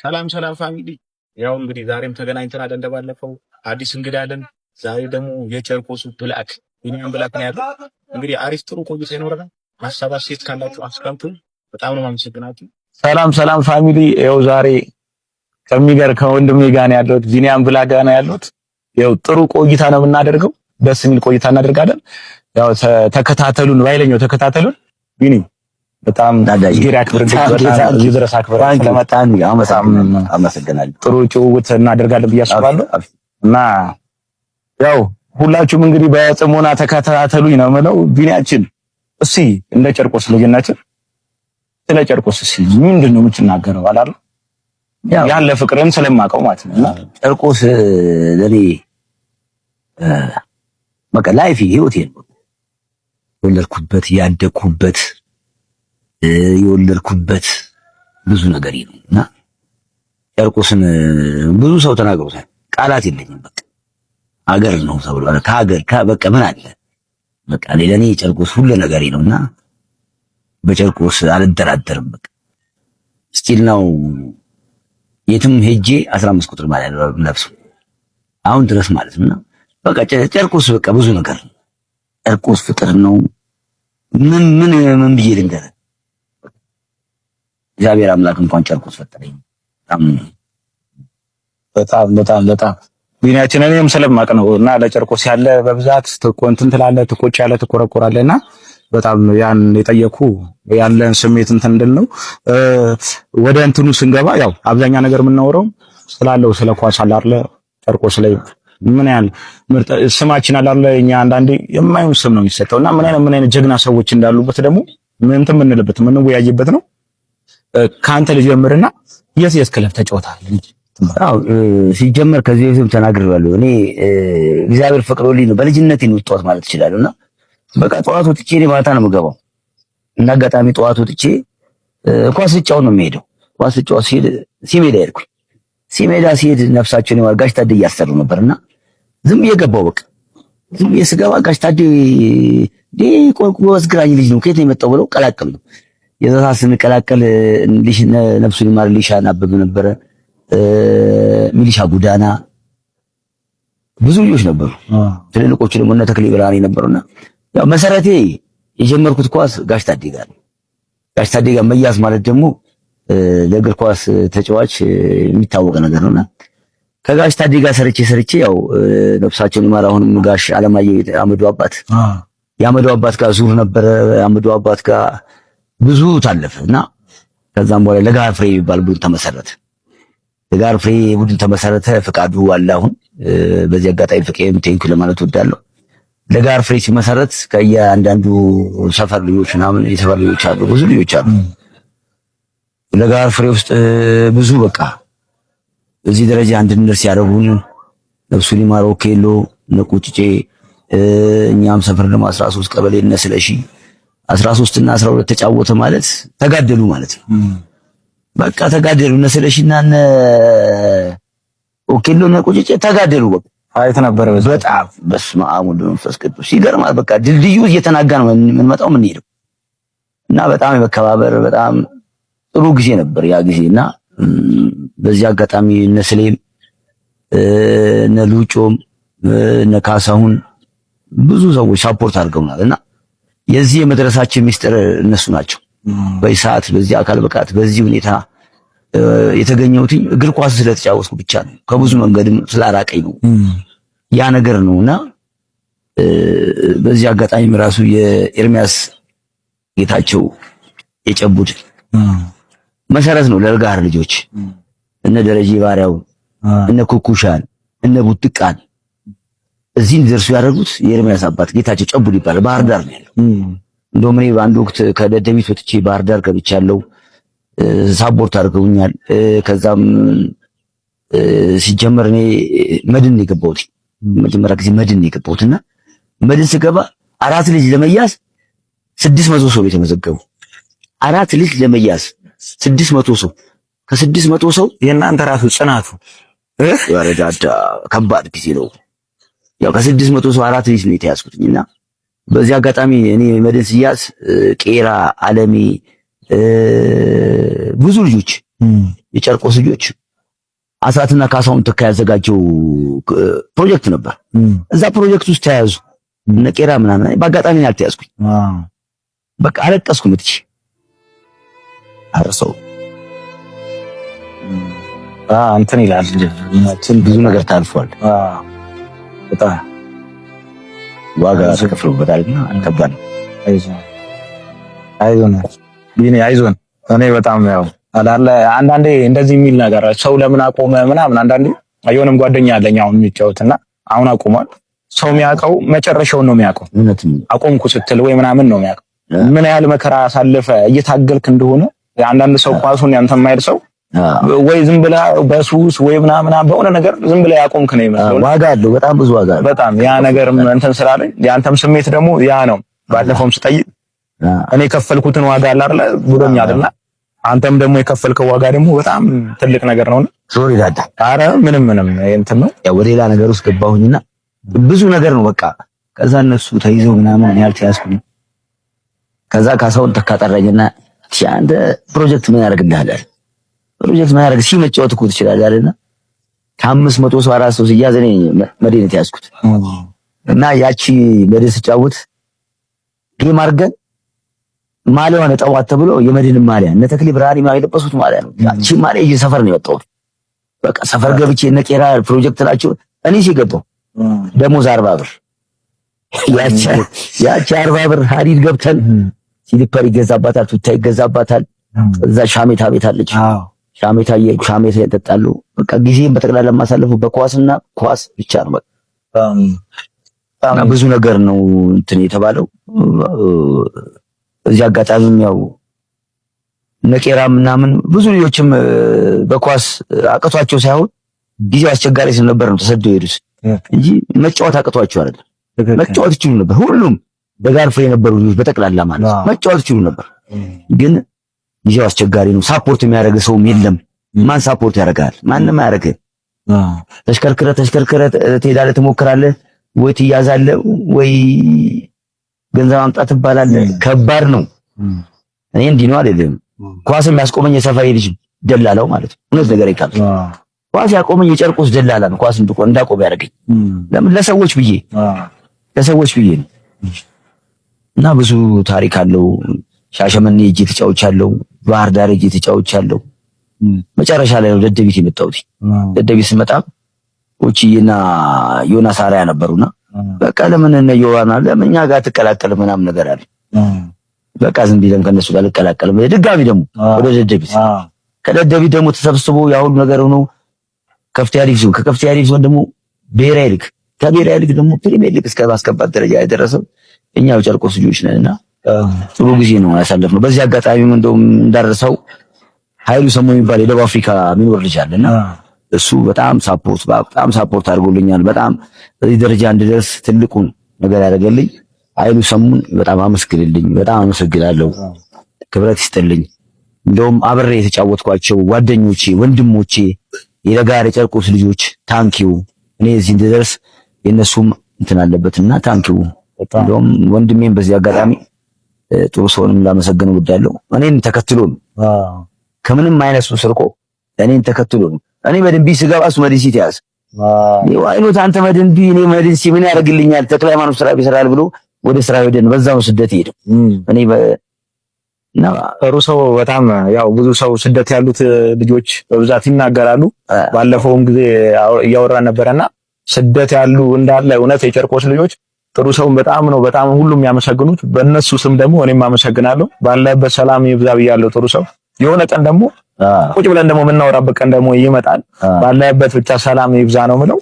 ሰላም ሰላም ፋሚሊ፣ ያው እንግዲህ ዛሬም ተገናኝተናል እንደባለፈው አዲስ እንግዳ አለን። ዛሬ ደግሞ የጨርቆሱ ብላክ ቢኒያም ብላክ ነው ያለው። እንግዲህ አሪፍ ጥሩ ቆይታ ይኖረናል። ሀሳብ አስተያየት ካላችሁ አስቀምጡ። በጣም ነው የማመሰግናችሁ። ሰላም ሰላም ፋሚሊ፣ ያው ዛሬ ከወንድሜ ጋር ነው ያለሁት፣ ቢኒያም ብላክ ጋር ነው ያለሁት። ያው ጥሩ ቆይታ ነው የምናደርገው፣ ደስ የሚል ቆይታ እናደርጋለን። ያው ተከታተሉን፣ ባይለኛው ተከታተሉን። ቢኒ በጣም ዳዳይ አክብር ድረስ አክብረን ስለመጣን አመሰግናለሁ። ጥሩ ጭውውት እናደርጋለን ብዬ አስባለሁ እና ያው ሁላችሁም እንግዲህ በጥሞና ተከታተሉኝ ነው የምለው። ቢኒያችን እስኪ እንደ ጨርቆስ ልጅናችን ስለ ጨርቆስ እስኪ ምንድን ነው የምትናገረው? አላለ ያለ ፍቅርን ስለማውቀው ማለት ነው። እና ጨርቆስ ለኔ በቃ ላይፍ ህይወቴ ነው። ወለድኩበት ያደግኩበት የወለድኩበት ብዙ ነገር ነው እና ጨርቆስን ብዙ ሰው ተናግሮታል። ቃላት የለኝም። በቃ አገር ነው ተብሏል። ከሀገር በቃ ምን አለ በቃ ለኔ ጨርቆስ ሁሉ ነገር ነውና በጨርቆስ አልደራደርም። በቃ ስቲል ነው የትም ሄጄ 15 ቁጥር ማለት ነው ለብሶ አሁን ድረስ ማለት ነው። በቃ ጨርቆስ በቃ ብዙ ነገር ነው። ጨርቆስ ፍቅር ነው። ምን ብዬ ልንገርህ? እግዚአብሔር አምላክ እንኳን ጨርቆስ ፈጠረኝ። በጣም ቢኒያችን እኔም ስለማቅ ነው እና ለጨርቆስ ያለ በብዛት እንትን ትላለህ፣ ትቆጫለህ፣ ትቆረቆራለህና በጣም ያን የጠየኩ ያለን ስሜት እንትን እንድል ነው። ወደ እንትኑ ስንገባ ያው አብዛኛ ነገር የምናወራው ስላለው ስለ ኳስ አለ አይደለ? ጨርቆስ ላይ ምን ያህል ምርጥ ስማችን አለ አይደለ? እኛ አንዳንዴ የማይሆን ስም ነው የሚሰጠውና ምን አይነት ጀግና ሰዎች እንዳሉበት ደግሞ እንትን የምንልበት የምንወያይበት ነው። ከአንተ ልጀምርና የት ክለብ ተጫውተሃል? አዎ ሲጀመር ከዚህ በፊትም ተናግሬያለሁ። እኔ እግዚአብሔር ፈቅዶልኝ ነው በልጅነቴ ነው ወጣሁት ማለት እችላለሁና በቃ ጠዋት ወጥቼ እኔ ማታ ነው የምገባው እና አጋጣሚ ጠዋት ወጥቼ ኳስ ልጫወት ነው የምሄደው። ኳስ ልጫወት ሲሄድ ሲሜዳ ሄድኩኝ። ሲሜዳ ሲሄድ ነፍሳቸውን ይማር ጋሽ ታዴ እያሰሩ ነበርና ዝም ብዬ ገባሁ። በቃ ዝም ብዬ ስገባ ጋሽ ታዴ ጎበዝ ግራኝ ልጅ ነው ከየት ነው የመጣው ብለው ቀላቀሉ። የዛታ ስንቀላቀል ነፍሱን ይማር ሊሻን አበበ ነበረ፣ ሚሊሻ ጉዳና ብዙ ልጆች ነበሩ። ትልልቆቹ ደግሞ እነ ተክሌ ብርሃኔ ነበሩና ያው መሰረቴ የጀመርኩት ኳስ ጋሽ ታዴ ጋር ነው። ጋሽ ታዴ ጋር መያዝ ማለት ደግሞ ለእግር ኳስ ተጫዋች የሚታወቅ ነገር ነውና ከጋሽ ታዴ ጋር ሰርቼ ያው ነፍሳቸውን ይማር አሁንም ጋሽ አለማየሁ አመዱ አባት የአመዱ አባት ጋር ዙር ነበረ። አመዱ አባት ጋር ብዙ ታለፈና ከዛም በኋላ ለጋር ፍሬ የሚባል ቡድን ተመሰረተ። ለጋር ፍሬ ቡድን ተመሰረተ። ፍቃዱ አለ አሁን በዚህ አጋጣሚ ፍቄም ቴንኩ ለማለት ወዳለሁ። ለጋር ፍሬ ሲመሰረት ከየአንዳንዱ ሰፈር ልጆች ምናምን የሰፈር ልጆች አሉ፣ ብዙ ልጆች አሉ። ለጋር ፍሬ ውስጥ ብዙ በቃ እዚህ ደረጃ እንድንደርስ ያደረጉን ነፍሱን ይማር ኦኬሎ ነቁጭጬ እኛም ሰፈር ደግሞ 13 ቀበሌ እነ ስለሺ 13 እና 12 ተጫወተ ማለት ተጋደሉ ማለት ነው። በቃ ተጋደሉ እነ ስለሺና እነ ኦኬሎ ነቁጭጬ ተጋደሉ። በቃ አይተ ነበር በጣም በስመ አብ ወወልድ ወመንፈስ ቅዱስ ይገርማል። በቃ ድልድዩ እየተናጋ ነው የምንመጣው የምንሄደው እና በጣም የመከባበር በጣም ጥሩ ጊዜ ነበር ያ ጊዜና በዚህ አጋጣሚ እነ ስሌም እነ ሉጮም እነ ካሳሁን ብዙ ሰዎች ሳፖርት አድርገውናልና የዚህ የመድረሳችን ሚስጥር እነሱ ናቸው። በዚህ ሰዓት በዚህ አካል ብቃት በዚህ ሁኔታ የተገኘሁት እግር ኳስ ስለተጫወትኩ ብቻ ነው። ከብዙ መንገድም ስላራቀኝ ነው ያ ነገር ነውና በዚህ አጋጣሚ ራሱ የኤርሚያስ ጌታቸው የጨቡድ መሰረት ነው ለጋር ልጆች እነ ደረጀ ባሪያው እነ ኩኩሻን እነ ቡጥቃን እዚህ እንዲደርሱ ያደረጉት የኤርሚያስ አባት ጌታቸው ጨቡድ ይባላል። ባህር ዳር ነው ያለው። እንደውም እኔ በአንድ ወቅት ከደደቢት ወጥቼ ባህር ዳር ገብቻለሁ። ሳፖርት አድርገውኛል። ከዛም ሲጀመር እኔ መድን ነው የገባሁት። መጀመሪያ ጊዜ መድን ነው የገባሁትና መድን ስገባ 4 ልጅ ለመያዝ 600 ሰው የተመዘገቡ 4 ልጅ ለመያዝ 600 ሰው ከ600 ሰው የእናንተ ራሱ ጽናቱ ያረዳዳ ከባድ ጊዜ ነው። ያው ከ600 ሰው 4 ልጅ ነው የተያዝኩትና በዚህ አጋጣሚ እኔ መድን ሲያዝ ቄራ አለሜ ብዙ ልጆች የጨርቆስ ልጆች አስራትና ካሳሁን ተካ ያዘጋጀው ፕሮጀክት ነበር። እዛ ፕሮጀክት ውስጥ ተያዙ እነ ቄራ ምናምን። በአጋጣሚ አልተያዝኩኝ። በቃ አለቀስኩ። ምትች አርሰው እንትን ይላል ብዙ ነገር ታልፏል። በጣም ዋጋ ተከፍሎበታልና ከባድ ነው። አይዞን እኔ በጣም ያው አላለ አንዳንዴ እንደዚህ የሚል ነገር ሰው ለምን አቆመ ምናምን። አንዳንዴ አይሆንም ጓደኛ አለኝ አሁን የሚጫወትና አሁን አቁሟል። ሰው የሚያውቀው መጨረሻውን ነው የሚያውቀው። አቆምኩ ስትል ወይ ምናምን ነው የሚያውቀው ምን ያህል መከራ አሳልፈ እየታገልክ እንደሆነ። አንዳንድ ሰው ኳሱን ያንተ የማይል ሰው ወይ ዝም ብላ በሱስ ወይ ምናምን በሆነ ነገር ዝም ብላ ያቆምክ ነው ይመስለው። ዋጋ አለው፣ በጣም ብዙ ዋጋ አለው። በጣም ያ ነገር እንትን ስላለኝ ያንተም ስሜት ደግሞ ያ ነው። ባለፈውም ስጠይቅ እኔ የከፈልኩትን ዋጋ አለ አይደል ብሎኛልና አንተም ደግሞ የከፈልከው ዋጋ ደግሞ በጣም ትልቅ ነገር ነውና ሶሪ ዳዳ። ኧረ ምንም እንትን ነው ያው ወደ ሌላ ነገር ውስጥ ገባሁኝና ብዙ ነገር ነው በቃ። ከዛ እነሱ ተይዘው ምናምን ያልተያዝኩኝ። ከዛ ካሳሁን ተካጠራኝና አንተ ፕሮጀክት ምን ያደርግልሃል? ፕሮጀክት ምን ያደርግ ሲመጫወት እኮ ትችላለህ አለና ከ500 ሰው 400 ሰው ሲያዝ እኔ መዲነት ያዝኩት እና ያቺ መዲነት ተጫወት ጌም አድርገን ማሊያውን ጠዋት ተብሎ የመዲን ማሊያ እነ ተክሌ ብርሃኔ የለበሱት ማሊያ ነው። ያቺ ማሊያ እየሰፈር ነው የወጣሁት። በቃ ሰፈር ገብቼ እነ ቄራ ፕሮጀክት ናቸው እኔ ሲገባው ደሞዝ 40 ብር ያቺ 40 ብር ሀዲድ ገብተን ሲሊፐር ይገዛባታል፣ ቱታ ይገዛባታል። እዛ ሻሜታ ቤት አለች። ሻሜታ ይጠጣሉ። በቃ ጊዜን በጠቅላላ ማሳለፈው በኳስና ኳስ ብቻ ነው። በቃ ብዙ ነገር ነው እንትን የተባለው። እዚህ አጋጣሚም ያው ነቄራ ምናምን ብዙ ልጆችም በኳስ አቅቷቸው ሳይሆን ጊዜው አስቸጋሪ ስለነበር ነው ተሰደው ሄዱት እንጂ መጫወት አቅቷቸው አይደለም። መጫወት ይችሉ ነበር። ሁሉም በጋርፎ የነበሩ ልጆች በጠቅላላ ማለት መጫወት ይችሉ ነበር። ግን ጊዜው አስቸጋሪ ነው። ሳፖርት የሚያደርግ ሰውም የለም። ማን ሳፖርት ያደርጋል? ማንም አያደርግም። ተሽከርከረ ትሄዳለህ፣ ትሞክራለህ፣ ወይ ትያዛለህ፣ ወይ ገንዘብ አምጣት ትባላለህ። ከባድ ነው። እኔ እንዲህ ነው አይደለም። ኳስም ያስቆመኝ የሰፈሬ ልጅ ደላላው ማለት ነው። እውነት ነገር ይካል ኳስ ያቆመኝ የጨርቆስ ደላላ ነው። ኳስ እንዳቆም ያደርገኝ ለምን? ለሰዎች ብዬ ነው። እና ብዙ ታሪክ አለው። ሻሸመኔ እጄ ተጫውቻለሁ፣ ባህር ዳር እጄ ተጫውቻለሁ። መጨረሻ ላይ ነው ደደቢት የመጣሁት። ደደቢት ስመጣ ኦቺና ዮናስ አርአያ ነበሩና በቃ ለምን እነ ዮዋና ለምን እኛ ጋር ትቀላቀል ምናምን ነገር አለ። በቃ ዝም ብለን ከነሱ ጋር ልቀላቀል ድጋሚ ደግሞ ወደ ደደቢት። ከደደቢት ደግሞ ተሰብስቦ ያ ሁሉ ነገር ሆኖ ከፍተኛ ዲቪዥን፣ ከከፍተኛ ዲቪዥን ደግሞ ብሔራዊ ሊግ፣ ከብሔራዊ ሊግ ደግሞ ፕሪሚየር ሊግ እስከ ማስገባት ደረጃ የደረሰው እኛው ጨርቆስ ልጆች ነንና ጥሩ ጊዜ ነው ያሳለፍነው። በዚህ አጋጣሚም እንደውም እንዳረሰው ኃይሉ ሰሞ የሚባል የደቡብ አፍሪካ የሚኖር ልጅ አለና እሱ በጣም ሳፖርት አድርጎልኛል። በጣም በዚህ ደረጃ እንድደርስ ትልቁን ነገር ያደረገልኝ ኃይሉ ሰሙን በጣም አመስግንልኝ። በጣም አመሰግናለሁ። ክብረት ይስጥልኝ። እንደውም አብሬ የተጫወትኳቸው ጓደኞቼ፣ ወንድሞቼ የለጋር የጨርቆስ ልጆች ታንኪው እኔ እዚህ እንድደርስ የነሱም እንትን አለበትና ታንኪው። እንደውም ወንድሜን በዚህ አጋጣሚ ጥሩ ሰውንም ላመሰግን እወዳለሁ። እኔን ተከትሎ ነው ከምንም አይነት ሱስ ርቆ እኔን ተከትሎ ነው። እኔ መድንቢ ስገባ እሱ መድንሲ ተያዘ። አይኖት አንተ መድንቢ እኔ መድንሲ ምን ያደርግልኛል ተክለ ሃይማኖት ስራ ቢሰራል ብሎ ወደ ስራ ሄደን በዛው ስደት ሄደ። እኔ ጥሩ ሰው በጣም ያው ብዙ ሰው ስደት ያሉት ልጆች በብዛት ይናገራሉ። ባለፈውም ጊዜ እያወራን ነበርና ስደት ያሉ እንዳለ እውነት የጨርቆስ ልጆች ጥሩ ሰውን በጣም ሁሉም ያመሰግኑት። በእነሱ ስም ደግሞ እኔም አመሰግናለሁ። ባለበት ሰላም ይብዛ ብያለሁ። ጥሩ ሰው የሆነ ቀን ደግሞ ቁጭ ብለን ደግሞ የምናወራበት ቀን ደግሞ ይመጣል። ባለበት ብቻ ሰላም ይብዛ ነው የምለው።